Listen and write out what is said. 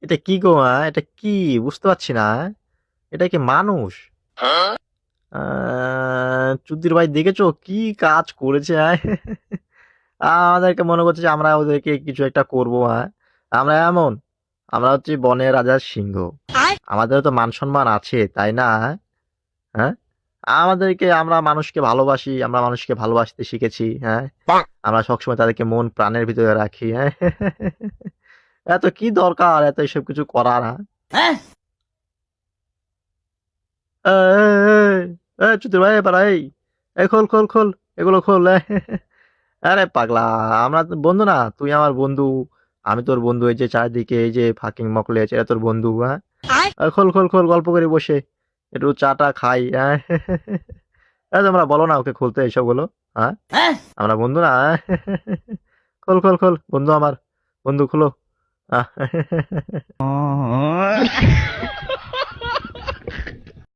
এটা কি গো? এটা কি? বুঝতে পারছি না। এটা কি মানুষ? চুদির ভাই দেখেছো কি কাজ করেছে? আমাদেরকে মনে করছে যে আমরা ওদেরকে কিছু একটা করবো। আমরা এমন, আমরা হচ্ছে বনের রাজার সিংহ। আমাদেরও তো মান সম্মান আছে, তাই না? হ্যাঁ, আমাদেরকে, আমরা মানুষকে ভালোবাসি, আমরা মানুষকে ভালোবাসতে শিখেছি। হ্যাঁ, আমরা সবসময় তাদেরকে মন প্রাণের ভিতরে রাখি। হ্যাঁ, এত কি দরকার এত এসব কিছু করার? হ্যাঁ, চুদির ভাই এবার এই খোল খোল খোল, এগুলো খোল। আরে পাগলা, আমরা তো বন্ধু না? তুই আমার বন্ধু, আমি তোর বন্ধু। এই যে চারদিকে এই যে ফাকিং মকলেচ, এরা তোর বন্ধু। হ্যাঁ, খোল খোল খোল, গল্প করে বসে একটু চাটা খাই। হ্যাঁ, তোমরা বলো না ওকে খুলতে এইসব গুলো। হ্যাঁ, আমরা বন্ধু না? খোল খোল খোল, বন্ধু আমার, বন্ধু খুলো। আহ,